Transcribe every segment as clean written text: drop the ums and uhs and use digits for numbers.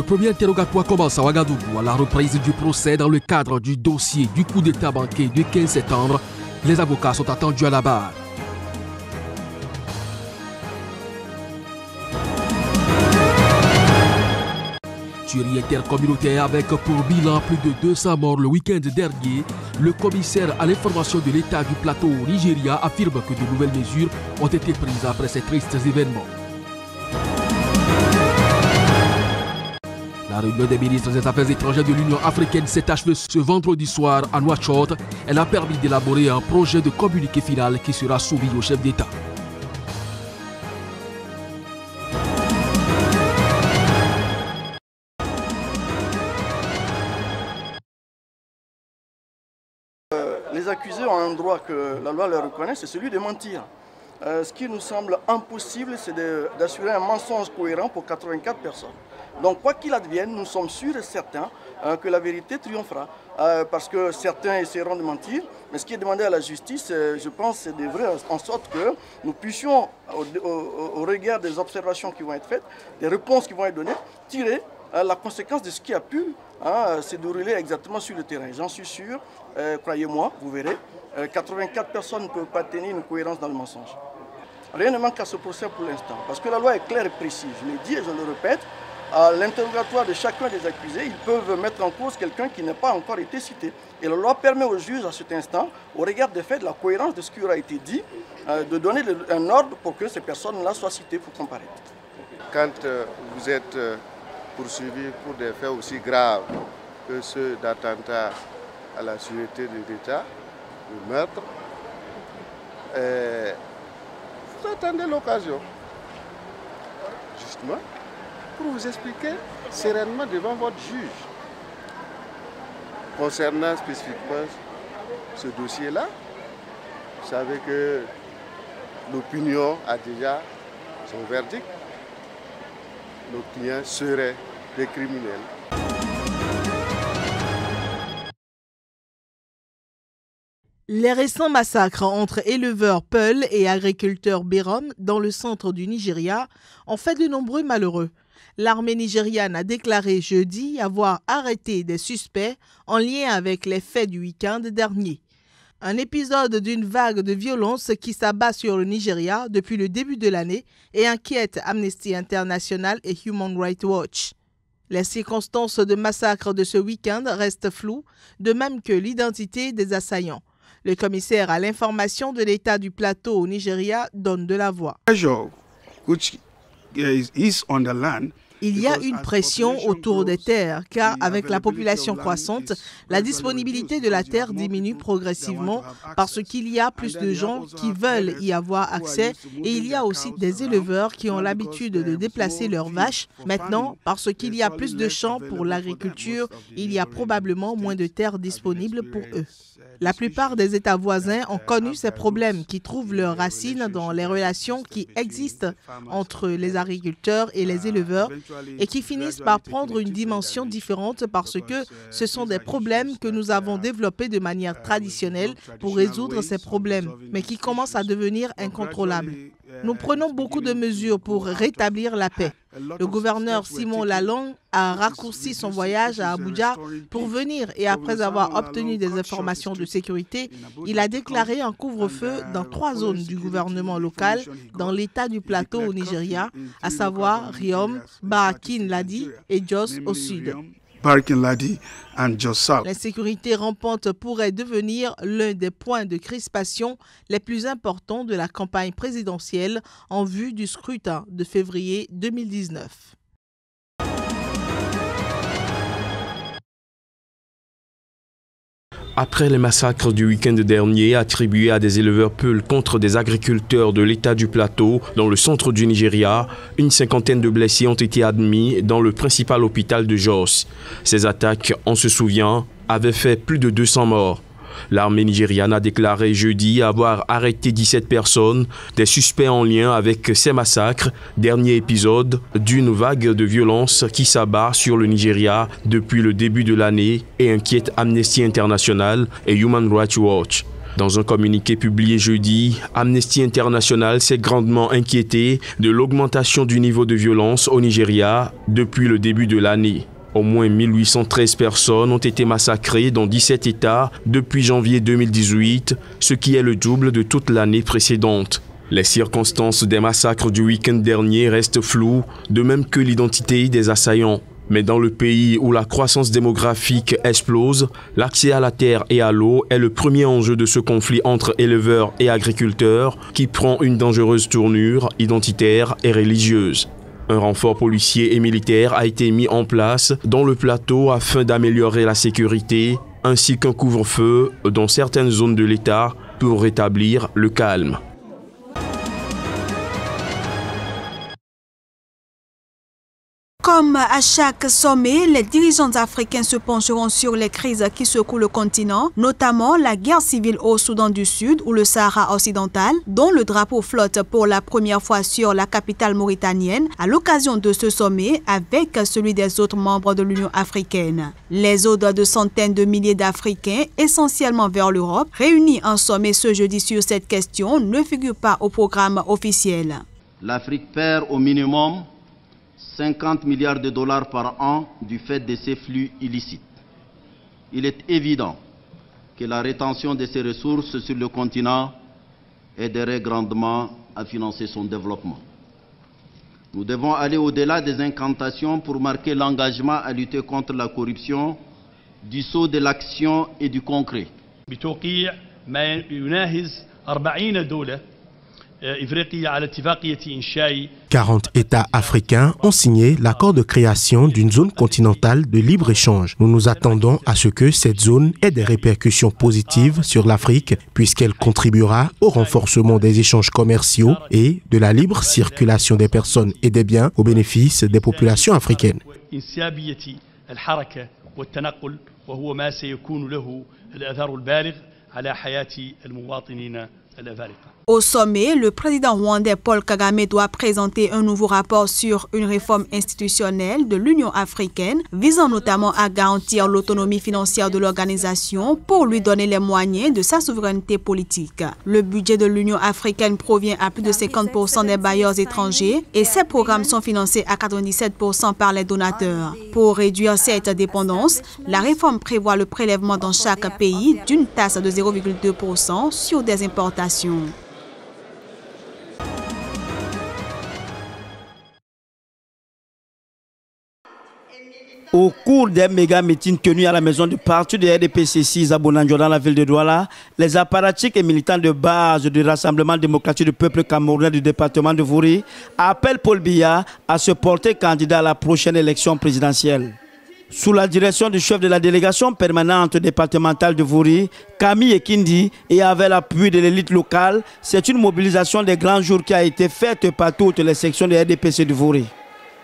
premier interrogatoire commence à Ouagadougou à la reprise du procès dans le cadre du dossier du coup d'État banqué du 15 septembre. Les avocats sont attendus à la barre. Tuerie intercommunautaire avec pour bilan plus de 200 morts le week-end dernier. Le commissaire à l'information de l'État du plateau au Nigeria affirme que de nouvelles mesures ont été prises après ces tristes événements. La réunion des ministres des Affaires étrangères de l'Union africaine s'est achevée ce vendredi soir à Nouakchott. Elle a permis d'élaborer un projet de communiqué final qui sera soumis au chef d'État. Les accusés ont un droit que la loi leur reconnaît, c'est celui de mentir. Ce qui nous semble impossible, c'est d'assurer un mensonge cohérent pour 84 personnes. Donc quoi qu'il advienne, nous sommes sûrs et certains que la vérité triomphera. Parce que certains essaieront de mentir, mais ce qui est demandé à la justice, je pense, c'est de faire en sorte que nous puissions, au regard des observations qui vont être faites, des réponses qui vont être données, tirer la conséquence de ce qui a pu se dérouler exactement sur le terrain. J'en suis sûr, croyez-moi, vous verrez, 84 personnes ne peuvent pas tenir une cohérence dans le mensonge. Rien ne manque à ce procès pour l'instant, parce que la loi est claire et précise. Je l'ai dit et je le répète, à l'interrogatoire de chacun des accusés, ils peuvent mettre en cause quelqu'un qui n'a pas encore été cité. Et la loi permet au juge à cet instant, au regard des faits, de la cohérence de ce qui aura été dit, de donner un ordre pour que ces personnes-là soient citées pour comparaître. Quand vous êtes poursuivi pour des faits aussi graves que ceux d'attentat à la sûreté de l'État, de meurtre, vous attendez l'occasion, justement, pour vous expliquer sereinement devant votre juge. Concernant spécifiquement ce dossier-là, vous savez que l'opinion a déjà son verdict. Nos clients seraient des criminels. Les récents massacres entre éleveurs Peul et agriculteurs Bérom dans le centre du Nigeria ont fait de nombreux malheureux. L'armée nigériane a déclaré jeudi avoir arrêté des suspects en lien avec les faits du week-end dernier. Un épisode d'une vague de violence qui s'abat sur le Nigeria depuis le début de l'année et inquiète Amnesty International et Human Rights Watch. Les circonstances de massacre de ce week-end restent floues, de même que l'identité des assaillants. Le commissaire à l'information de l'État du plateau au Nigeria donne de la voix. Il y a une pression autour des terres, car avec la population croissante, la disponibilité de la terre diminue progressivement parce qu'il y a plus de gens qui veulent y avoir accès et il y a aussi des éleveurs qui ont l'habitude de déplacer leurs vaches. Maintenant, parce qu'il y a plus de champs pour l'agriculture, il y a probablement moins de terres disponibles pour eux. La plupart des États voisins ont connu ces problèmes qui trouvent leurs racines dans les relations qui existent entre les agriculteurs et les éleveurs et qui finissent par prendre une dimension différente parce que ce sont des problèmes que nous avons développés de manière traditionnelle pour résoudre ces problèmes, mais qui commencent à devenir incontrôlables. Nous prenons beaucoup de mesures pour rétablir la paix. Le gouverneur Simon Lalong a raccourci son voyage à Abuja pour venir et après avoir obtenu des informations de sécurité, il a déclaré un couvre-feu dans 3 zones du gouvernement local dans l'état du plateau au Nigeria, à savoir Riom, Barakin-Ladi et Jos au sud. L'insécurité rampante pourrait devenir l'un des points de crispation les plus importants de la campagne présidentielle en vue du scrutin de février 2019. Après les massacres du week-end dernier attribués à des éleveurs Peul contre des agriculteurs de l'état du plateau dans le centre du Nigeria, une cinquantaine de blessés ont été admis dans le principal hôpital de Jos. Ces attaques, on se souvient, avaient fait plus de 200 morts. L'armée nigériane a déclaré jeudi avoir arrêté 17 personnes, des suspects en lien avec ces massacres, dernier épisode d'une vague de violence qui s'abat sur le Nigeria depuis le début de l'année et inquiète Amnesty International et Human Rights Watch. Dans un communiqué publié jeudi, Amnesty International s'est grandement inquiété de l'augmentation du niveau de violence au Nigeria depuis le début de l'année. Au moins 1813 personnes ont été massacrées dans 17 États depuis janvier 2018, ce qui est le double de toute l'année précédente. Les circonstances des massacres du week-end dernier restent floues, de même que l'identité des assaillants. Mais dans le pays où la croissance démographique explose, l'accès à la terre et à l'eau est le premier enjeu de ce conflit entre éleveurs et agriculteurs qui prend une dangereuse tournure identitaire et religieuse. Un renfort policier et militaire a été mis en place dans le plateau afin d'améliorer la sécurité, ainsi qu'un couvre-feu dans certaines zones de l'État pour rétablir le calme. Comme à chaque sommet, les dirigeants africains se pencheront sur les crises qui secouent le continent, notamment la guerre civile au Soudan du Sud ou le Sahara occidental, dont le drapeau flotte pour la première fois sur la capitale mauritanienne à l'occasion de ce sommet avec celui des autres membres de l'Union africaine. Les odes de centaines de milliers d'Africains, essentiellement vers l'Europe, réunis en sommet ce jeudi sur cette question, ne figurent pas au programme officiel. L'Afrique perd au minimum 50 milliards de dollars par an du fait de ces flux illicites. Il est évident que la rétention de ces ressources sur le continent aiderait grandement à financer son développement. Nous devons aller au-delà des incantations pour marquer l'engagement à lutter contre la corruption, du saut de l'action et du concret. 40 États africains ont signé l'accord de création d'une zone continentale de libre-échange. Nous nous attendons à ce que cette zone ait des répercussions positives sur l'Afrique puisqu'elle contribuera au renforcement des échanges commerciaux et de la libre circulation des personnes et des biens au bénéfice des populations africaines. Au sommet, le président rwandais Paul Kagame doit présenter un nouveau rapport sur une réforme institutionnelle de l'Union africaine visant notamment à garantir l'autonomie financière de l'organisation pour lui donner les moyens de sa souveraineté politique. Le budget de l'Union africaine provient à plus de 50% des bailleurs étrangers et ces programmes sont financés à 97% par les donateurs. Pour réduire cette dépendance, la réforme prévoit le prélèvement dans chaque pays d'une taxe de 0,2% sur des importations. Au cours des méga-meetings tenus à la maison du parti de RDPC 6 à Bonanjo dans la ville de Douala, les apparatchiks et militants de base du Rassemblement démocratique du peuple camerounais du département de Vouri appellent Paul Biya à se porter candidat à la prochaine élection présidentielle. Sous la direction du chef de la délégation permanente départementale de Vouri, Camille Ekindi, et avec l'appui de l'élite locale, c'est une mobilisation des grands jours qui a été faite par toutes les sections de RDPC de Vouri.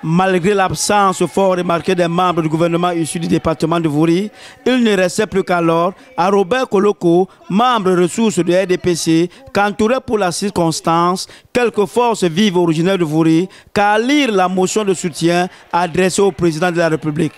Malgré l'absence fort remarquée des membres du gouvernement issus du département de Vouri, il ne restait plus qu'alors à Robert Koloko, membre ressources de RDPC, qu'entourait pour la circonstance quelques forces vives originaires de Vouri, qu'à lire la motion de soutien adressée au président de la République.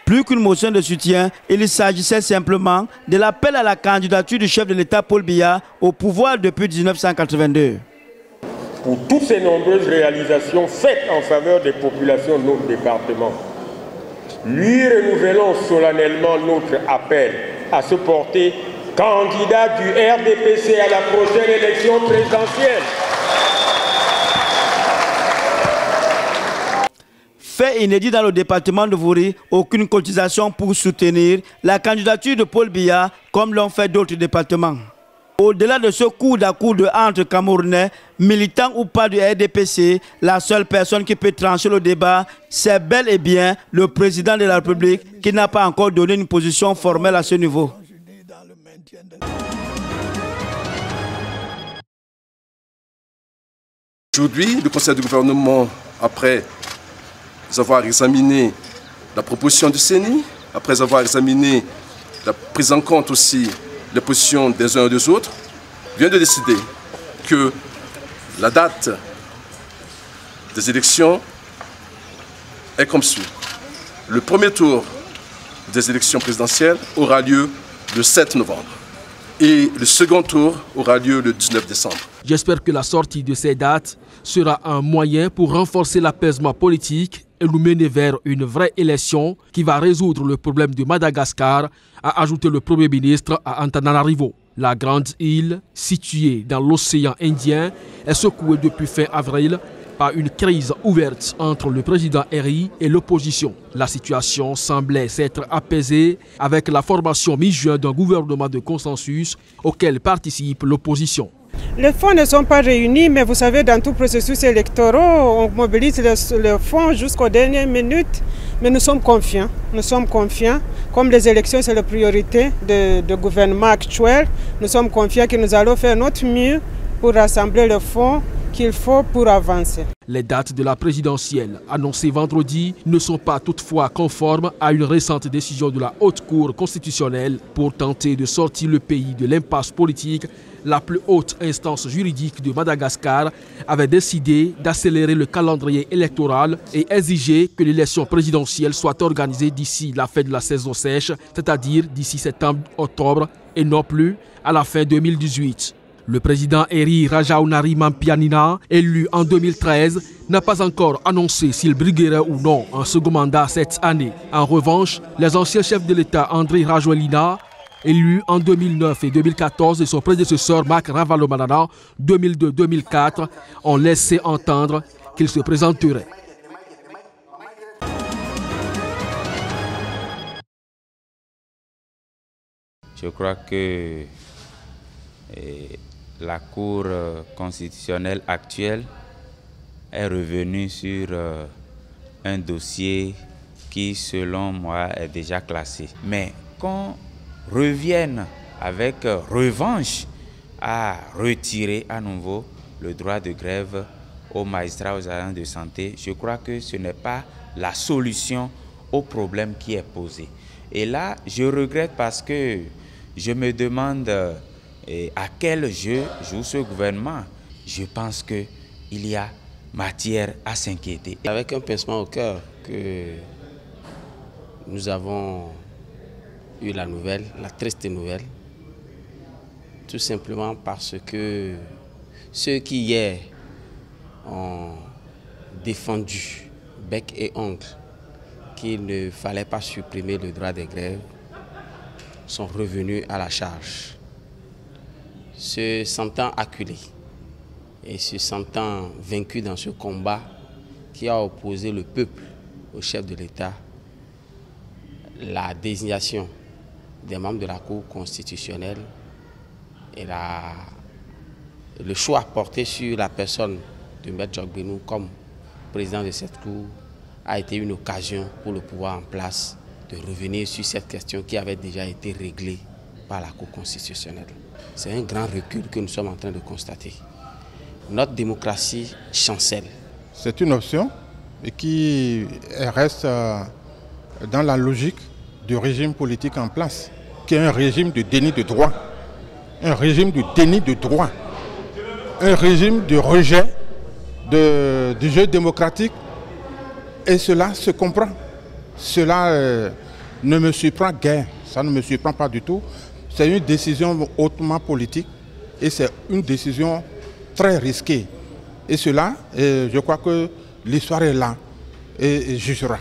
Plus qu'une motion de soutien, il s'agissait simplement de l'appel à la candidature du chef de l'État Paul Biya au pouvoir depuis 1982. Pour toutes ces nombreuses réalisations faites en faveur des populations de notre département, lui renouvelons solennellement notre appel à se porter candidat du RDPC à la prochaine élection présidentielle. Fait inédit dans le département de Vouri, aucune cotisation pour soutenir la candidature de Paul Biya comme l'ont fait d'autres départements. Au-delà de ce coude à coude entre Camerounais, militants ou pas du RDPC, la seule personne qui peut trancher le débat, c'est bel et bien le président de la République qui n'a pas encore donné une position formelle à ce niveau. Aujourd'hui, le Conseil du gouvernement, après avoir examiné la proposition du CENI, après avoir examiné la prise en compte aussi les positions des uns et des autres, vient de décider que la date des élections est comme suit. Le premier tour des élections présidentielles aura lieu le 7 novembre. et le second tour aura lieu le 19 décembre. J'espère que la sortie de ces dates sera un moyen pour renforcer l'apaisement politique et nous mener vers une vraie élection qui va résoudre le problème de Madagascar, a ajouté le Premier ministre à Antananarivo. La grande île, située dans l'océan Indien, est secouée depuis fin avril par une crise ouverte entre le président Eri et l'opposition. La situation semblait s'être apaisée avec la formation mi-juin d'un gouvernement de consensus auquel participe l'opposition. Les fonds ne sont pas réunis, mais vous savez, dans tout processus électoral, on mobilise les fonds jusqu'aux dernières minutes. Mais nous sommes confiants. Nous sommes confiants. Comme les élections, c'est la priorité du gouvernement actuel, nous sommes confiants que nous allons faire notre mieux pour rassembler les fonds qu'il faut pour avancer. Les dates de la présidentielle annoncées vendredi ne sont pas toutefois conformes à une récente décision de la Haute Cour constitutionnelle pour tenter de sortir le pays de l'impasse politique. La plus haute instance juridique de Madagascar avait décidé d'accélérer le calendrier électoral et exiger que l'élection présidentielle soit organisée d'ici la fin de la saison sèche, c'est-à-dire d'ici septembre-octobre et non plus à la fin 2018. Le président Eri Rajaonarimampianina, élu en 2013, n'a pas encore annoncé s'il briguerait ou non un second mandat cette année. En revanche, les anciens chefs de l'État Andry Rajoelina, élu en 2009 et 2014, et son prédécesseur Marc Ravalomanana, 2002-2004, ont laissé entendre qu'il se présenterait. Je crois que la Cour constitutionnelle actuelle est revenue sur un dossier qui, selon moi, est déjà classé. Mais qu'on revienne avec revanche à retirer à nouveau le droit de grève aux magistrats, aux agents de santé, je crois que ce n'est pas la solution au problème qui est posé. Et là, je regrette parce que je me demande à quel jeu joue ce gouvernement. Je pense qu'il y a matière à s'inquiéter. Avec un pincement au cœur que nous avons eu la nouvelle, la triste nouvelle, tout simplement parce que ceux qui hier ont défendu bec et ongle qu'il ne fallait pas supprimer le droit de grève sont revenus à la charge, se sentant acculés et se sentant vaincus dans ce combat qui a opposé le peuple au chef de l'État. La désignation des membres de la Cour constitutionnelle et le choix porté sur la personne de M. Djokbenou comme président de cette Cour a été une occasion pour le pouvoir en place de revenir sur cette question qui avait déjà été réglée par la Cour constitutionnelle. C'est un grand recul que nous sommes en train de constater. Notre démocratie chancelle. C'est une option qui reste dans la logique du régime politique en place, qui est un régime de déni de droit, un régime de déni de droit, un régime de rejet du jeu démocratique. Et cela se comprend. Cela ne me surprend guère, ça ne me surprend pas du tout. C'est une décision hautement politique et c'est une décision très risquée. Et cela, je crois que l'histoire est là et jugera.